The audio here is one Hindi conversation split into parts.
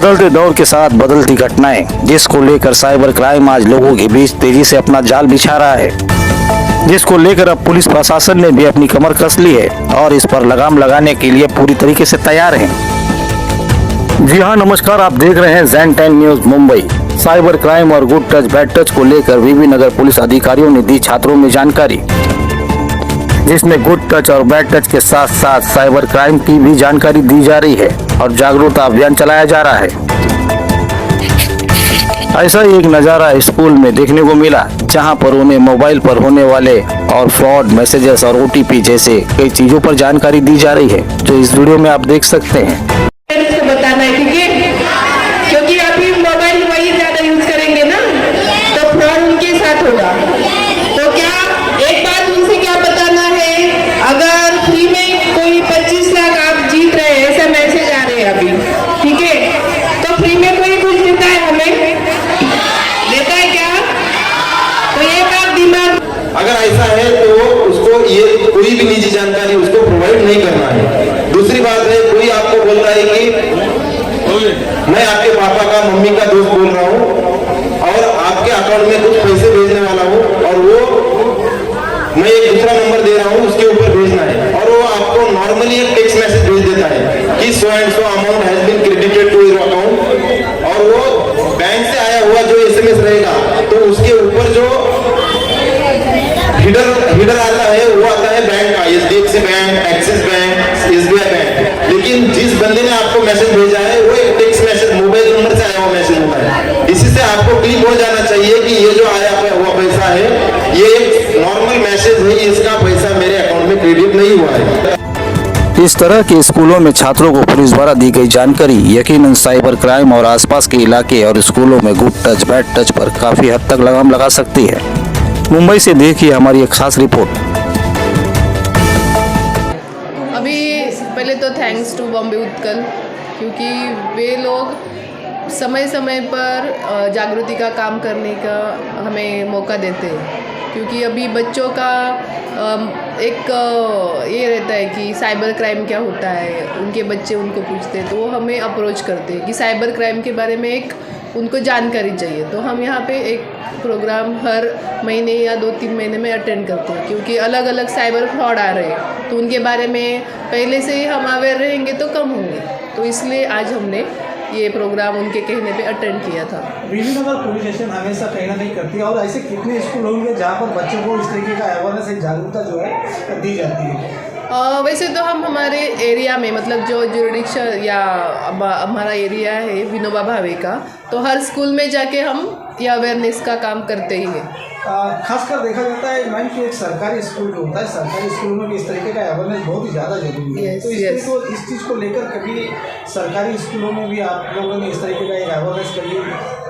बदलते दौर के साथ बदलती घटनाएं, जिसको लेकर साइबर क्राइम आज लोगों के बीच तेजी से अपना जाल बिछा रहा है, जिसको लेकर अब पुलिस प्रशासन ने भी अपनी कमर कस ली है और इस पर लगाम लगाने के लिए पूरी तरीके से तैयार है। जी हाँ, नमस्कार, आप देख रहे हैं Zen10 news Mumbai. Cyber crime और गुड टच बैड टच को लेकर वीवी नगर पुलिस अधिकारियों ने दी छात्रों में जानकारी, जिसमें गुड टच और बैड टच के साथ साथ साइबर क्राइम की भी जानकारी दी जा रही है और जागरूकता अभियान चलाया जा रहा है। ऐसा ही एक नज़ारा स्कूल में देखने को मिला, जहां पर उन्हें मोबाइल पर होने वाले और फ्रॉड मैसेजेस और OTP जैसे कई चीजों पर जानकारी दी जा रही है, जो इस वीडियो में आप देख सकते हैं। बताना है क्योंकि अभी मोबाइल वही ज्यादा यूज करेंगे ना, तो फ्रॉड उनके साथ होगा। तो क्या एक बात उनसे क्या बताना है, अगर फ्री में कोई 25 लाख आप जीत रहे हैं, ऐसा मैसेज आ रहे हैं अभी, ठीक है, तो फ्री में कोई कुछ देता है, हमें देता है क्या? तो ये बात दिमाग, अगर ऐसा है तो उसको ये कोई भी निजी जानकारी उसको प्रोवाइड नहीं करना है। दूसरी बात है, कोई आपको बोलता है कि मैं आपके पापा का मम्मी का दोस्त बोल रहा हूँ और आपके अकाउंट में कुछ पैसे भेजने वाला हूँ और वो मैं एक दूसरा नंबर दे रहा हूँ, उसके ऊपर भेजना है, और वो आपको नॉर्मली एक टेक्स्ट मैसेज भेज देता है कि so and so amount has been credited to your account, और वो बैंक से आया हुआ जो SMS रहेगा तो उसके ऊपर जो हिडर आता है वो आता है बैंक का, HDFC bank, axis bank, SBI bank. लेकिन जिस बंदे ने आपको मैसेज भेजा है वो एक टेक्स्ट मैसेज मोबाइल नंबर से आया हुआ मैसेज होता है। इसी से आपको क्लिक हो जाना चाहिए कि ये जो आया हुआ पैसा है ये एक नॉर्मल मैसेज है, इसका पैसा मेरे अकाउंट में क्रेडिट नहीं हुआ है। इस तरह के स्कूलों में छात्रों को पुलिस द्वारा दी गई जानकारी यकीनन साइबर क्राइम और आसपास के इलाके और स्कूलों में गुड टच बैड टच पर काफी हद तक लगाम लगा सकती है। मुंबई से देखिए हमारी एक खास रिपोर्ट। अभी पहले तो थैंक्स टू बॉम्बे उत्कल, क्योंकि वे लोग समय समय पर जागृति का काम करने का हमें मौका देते हैं। क्योंकि अभी बच्चों का एक ये रहता है कि साइबर क्राइम क्या होता है, उनके बच्चे उनको पूछते हैं तो वो हमें अप्रोच करते हैं कि साइबर क्राइम के बारे में एक उनको जानकारी चाहिए। तो हम यहाँ पे एक प्रोग्राम हर महीने या 2-3 महीने में अटेंड करते हैं, क्योंकि अलग अलग साइबर फ्रॉड आ रहे हैं, तो उनके बारे में पहले से ही हम अवेयर रहेंगे तो कम होंगे। तो इसलिए आज हमने ये प्रोग्राम उनके कहने पे अटेंड किया था। वीवी नगर पुलिस स्टेशन हमेशा कहीं ना कहीं करती है, और ऐसे कितने स्कूल होंगे जहाँ पर बच्चों को इस तरीके का अवेयरनेस, एक जागरूकता जो है दी जाती है? वैसे तो हम हमारे एरिया में, मतलब जो जुरिडिक्शन या हमारा एरिया है विनोबा भावे का, तो हर स्कूल में जाके हम ये अवेयरनेस का काम करते ही हैं। खासकर देखा जाता है मैम कि एक सरकारी स्कूल जो होता है, सरकारी स्कूलों में भी इस तरीके का अवेयरनेस बहुत ही ज़्यादा जरूरी है। तो इस चीज़ को लेकर कभी सरकारी स्कूलों में भी आप लोगों ने इस तरीके का एक अवेयरनेस करिए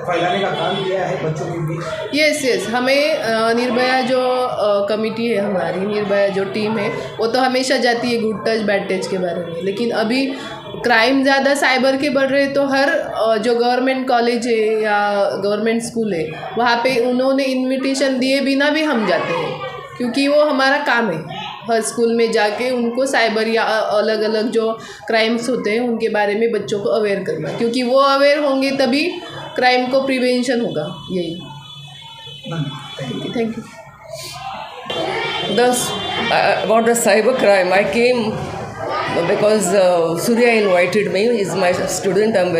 फैलाने का काम किया है बच्चों के बीच? यस, हमें निर्भया जो कमेटी है, हमारी निर्भया जो टीम है, वो तो हमेशा जाती है गुड टच बैड टच के बारे में। लेकिन अभी क्राइम ज़्यादा साइबर के बढ़ रहे, तो हर जो गवर्नमेंट कॉलेज है या गवर्नमेंट स्कूल है, वहाँ पे उन्होंने इनविटेशन दिए बिना भी हम जाते हैं, क्योंकि वो हमारा काम है हर स्कूल में जाके उनको साइबर या अलग अलग जो क्राइम्स होते हैं उनके बारे में बच्चों को अवेयर करना, क्योंकि वो अवेयर होंगे तभी क्राइम को प्रिवेंशन होगा। यही, thank you. About the cyber crime, I came because Surya invited me. He's my student. I'm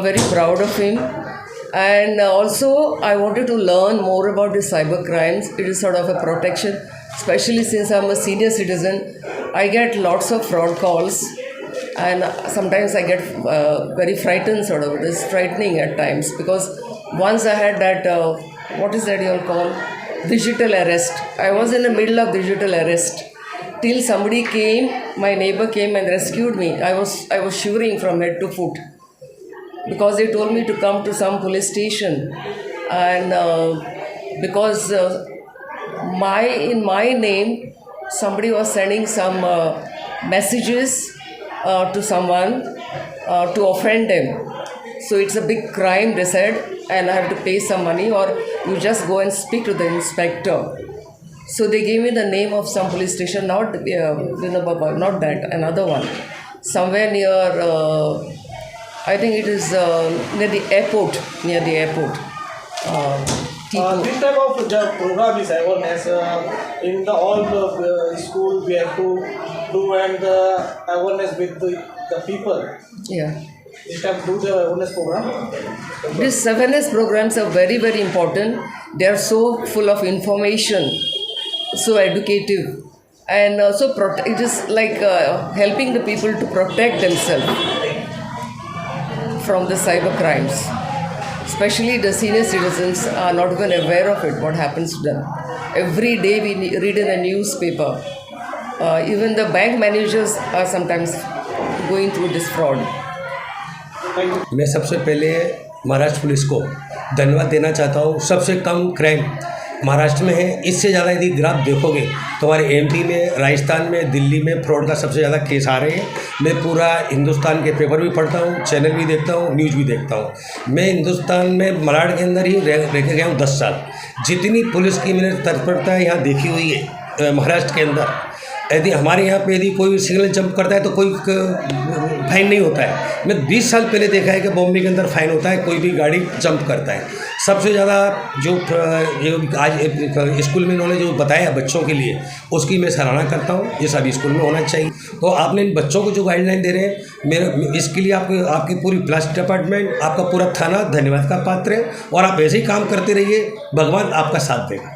very proud of him, and also I wanted to learn more about the cyber crimes. It is sort of a protection, especially since I'm a senior citizen. I get lots of fraud calls, and sometimes I get very frightened. Sort of, it is frightening at times, because once I had that what is that you all call digital arrest. I was in the middle of digital arrest till somebody came, my neighbor came and rescued me. I was shivering from head to foot, because they told me to come to some police station, and because in my name somebody was sending some messages to someone to offend them. So it's a big crime, they said, and I have to pay some money, or you just go and speak to the inspector. So they gave me the name of some police station, not that, another one, somewhere near I think it is near the airport. This type of program is awareness in the all the school we have to do and the awareness with the people. Yeah. This type do the awareness program. These awareness programs are very, very important. They are so full of information, so educative, and also it is like helping the people to protect themselves from the cyber crimes. Especially the senior citizens are not even aware of it, what happens to them. Every day we read in a newspaper. Even the bank managers are sometimes going through this fraud. मैं सबसे पहले महाराष्ट्र पुलिस को धन्यवाद देना चाहता हूँ। सबसे कम क्राइम महाराष्ट्र में है। इससे ज़्यादा यदि ग्राफ देखोगे तो हमारे एमपी में, राजस्थान में, दिल्ली में फ्रॉड का सबसे ज़्यादा केस आ रहे हैं। मैं पूरा हिंदुस्तान के पेपर भी पढ़ता हूँ, चैनल भी देखता हूँ, न्यूज़ भी देखता हूँ। मैं हिंदुस्तान में मलाड के अंदर ही रह के गया हूँ 10 साल। जितनी पुलिस की मैंने तत्परता यहाँ देखी हुई है महाराष्ट्र के अंदर, यदि हमारे यहाँ पे यदि कोई सिग्नल जंप करता है तो कोई फाइन नहीं होता है। मैं 20 साल पहले देखा है कि बॉम्बे के अंदर फाइन होता है कोई भी गाड़ी जंप करता है। सबसे ज़्यादा जो आज स्कूल में इन्होंने जो बताया बच्चों के लिए, उसकी मैं सराहना करता हूँ। ये सभी स्कूल में होना चाहिए। तो आपने इन बच्चों को जो गाइडलाइन दे रहे हैं, मेरे इसके लिए आपकी पूरी पुलिस डिपार्टमेंट, आपका पूरा थाना धन्यवाद का पात्र है। और आप ऐसे ही काम करते रहिए, भगवान आपका साथ देगा।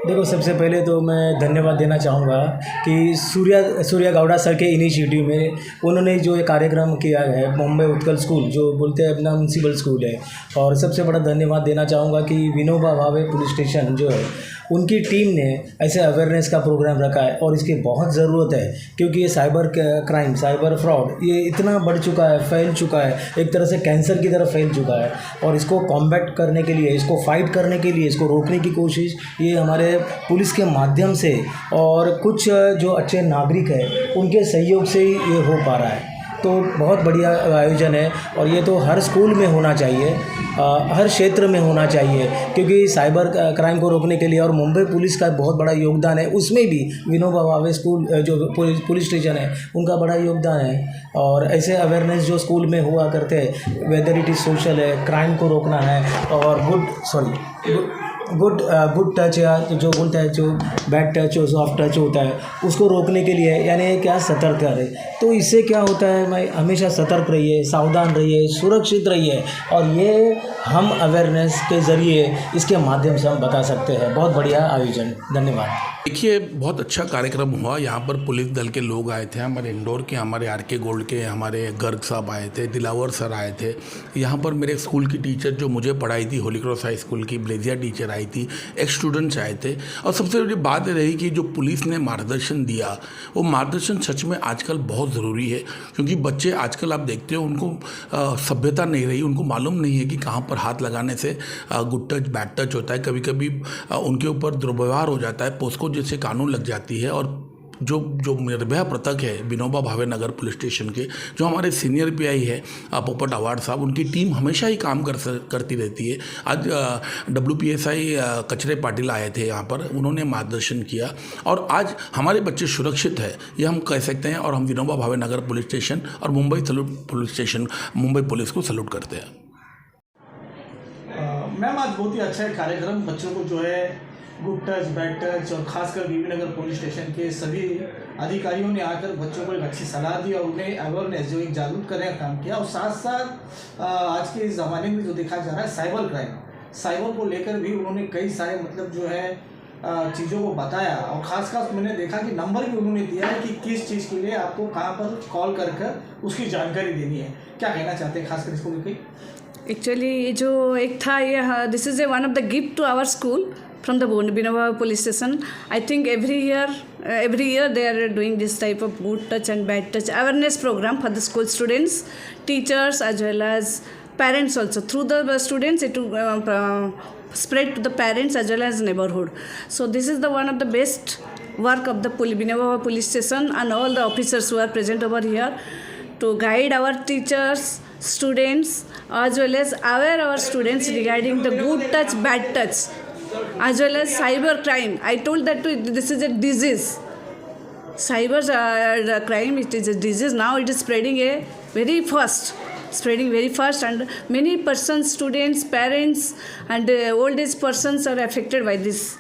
देखो, सबसे पहले तो मैं धन्यवाद देना चाहूँगा कि सूर्या गौड़ा सर के इनिशिएटिव में उन्होंने जो एक कार्यक्रम किया है, मुंबई उत्कल स्कूल जो बोलते हैं अपना म्यूनसिपल स्कूल है। और सबसे बड़ा धन्यवाद देना चाहूँगा कि विनोबा भावे पुलिस स्टेशन जो है, उनकी टीम ने ऐसे अवेयरनेस का प्रोग्राम रखा है। और इसकी बहुत ज़रूरत है क्योंकि ये साइबर क्राइम, साइबर फ्रॉड ये इतना बढ़ चुका है, फैल चुका है, एक तरह से कैंसर की तरह फैल चुका है। और इसको कॉम्बैट करने के लिए, इसको फाइट करने के लिए, इसको रोकने की कोशिश ये हमारे पुलिस के माध्यम से और कुछ जो अच्छे नागरिक हैं उनके सहयोग से ही ये हो पा रहा है। तो बहुत बढ़िया आयोजन है और ये तो हर स्कूल में होना चाहिए, हर क्षेत्र में होना चाहिए, क्योंकि साइबर क्राइम को रोकने के लिए और मुंबई पुलिस का बहुत बड़ा योगदान है। उसमें भी विनोबा भावे स्कूल जो पुलिस स्टेशन है उनका बड़ा योगदान है। और ऐसे अवेयरनेस जो स्कूल में हुआ करते हैं, वेदर इट इज़ सोशल है, क्राइम को रोकना है और गुड टच या जो गुड टच, जो बैड टच, जो सॉफ्ट टच होता है उसको रोकने के लिए यानी क्या सतर्क रहे। तो इससे क्या होता है, मैं हमेशा सतर्क रहिए, सावधान रहिए, सुरक्षित रहिए। और ये हम अवेयरनेस के ज़रिए इसके माध्यम से हम बता सकते हैं। बहुत बढ़िया आयोजन, धन्यवाद। देखिए, बहुत अच्छा कार्यक्रम हुआ। यहाँ पर पुलिस दल के लोग आए थे, हमारे इंदौर के, हमारे आर.के. गोल्ड के, हमारे गर्ग साहब आए थे, दिलावर सर आए थे। यहाँ पर मेरे स्कूल की टीचर जो मुझे पढ़ाई थी, होली क्रॉस हाई स्कूल की ब्लेजिया टीचर आई थी, एक्स स्टूडेंट्स आए थे। और सबसे बड़ी बात रही कि जो पुलिस ने मार्गदर्शन दिया, वो मार्गदर्शन सच में आजकल बहुत ज़रूरी है। क्योंकि बच्चे आजकल आप देखते हो उनको सभ्यता नहीं रही, उनको मालूम नहीं है कि कहाँ पर हाथ लगाने से गुड टच बैड टच होता है। कभी कभी उनके ऊपर दुर्व्यवहार हो जाता है, पोस्को जैसे कानून लग जाती है। और जो निर्भया पृथक है विनोबा भावे नगर पुलिस स्टेशन के, जो हमारे सीनियर पीआई है पोपट अवार्ड साहब, उनकी टीम हमेशा ही काम करती रहती है। आज WPSI कचरे पाटिल आए थे यहाँ पर, उन्होंने मार्गदर्शन किया और आज हमारे बच्चे सुरक्षित है, ये हम कह सकते हैं। और हम विनोबा भावे नगर पुलिस स्टेशन और मुंबई पुलिस को सैल्यूट करते हैं। मैम, आज बहुत ही अच्छा है कार्यक्रम। बच्चों को जो है गुड टच, बैड टच और खासकर बीबी नगर पुलिस स्टेशन के सभी अधिकारियों ने आकर बच्चों को एक अच्छी सलाह दी और उन्हें अवेयरनेस जो एक जागरूक करने का काम किया। और साथ साथ आज के इस ज़माने में जो देखा जा रहा है साइबर क्राइम, साइबर को लेकर भी उन्होंने कई सारे जो है चीज़ों को बताया। और खासकर मैंने देखा कि नंबर भी उन्होंने दिया है कि किस चीज़ के लिए आपको कहाँ पर कॉल कर उसकी जानकारी देनी है। क्या कहना चाहते हैं खासकर इसको लेकर? एक्चुअली ये जो एक था, ये this is one of the gift to our school from the Vinoba police station. I think every year they are doing this type of good touch and bad touch awareness program for the school students, teachers as well as parents also. Through the students it will spread to the parents as well as neighborhood. So this is the one of the best work of the Vinoba police station and all the officers who are present over here to guide our teachers, students as well as aware our students regarding the good touch, bad touch, as well as cyber crime. I told that this is a disease. Cyber crime, it is a disease. Now it is spreading very fast. spreading very fast, and many persons, students, parents, and old age persons are affected by this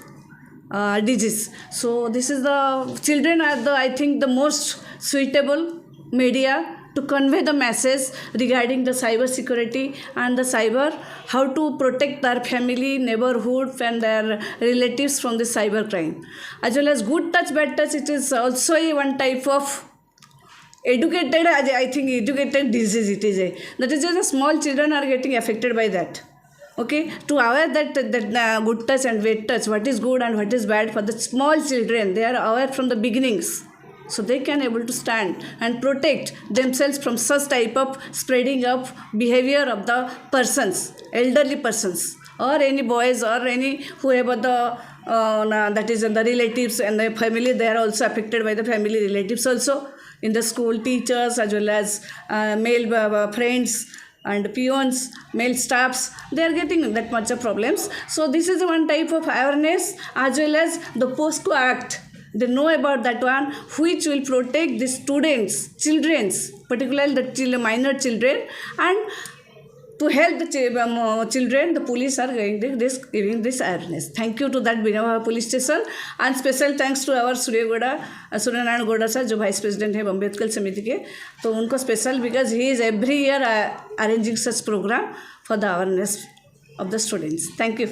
disease. So this is the children are the, I think, the most suitable media to convey the message regarding the cyber security and the cyber, how to protect their family, neighborhood, and their relatives from the cyber crime. As well as good touch, bad touch, it is also a one type of educated, I think educated disease it is. That is just the small children are getting affected by that. Okay, to aware that good touch and bad touch, what is good and what is bad for the small children, they are aware from the beginnings. So they can able to stand and protect themselves from such type of spreading of behavior of the persons, elderly persons, or any boys or any whoever the that is in the relatives and the family. They are also affected by the family relatives also in the school, teachers as well as male friends and peons, male staffs, they are getting that much of problems. So this is one type of awareness, as well as the POSCO Act. They know about that one, which will protect the students, children's, particularly the minor children, and to help the children, the police are giving this awareness. Thank you to that Binava police station, and special thanks to our Suryanarayan Goda sir, जो vice president है बॉम्बे उत्कल समिति के, तो उनको special because he is every year arranging such program for the awareness of the students. Thank you.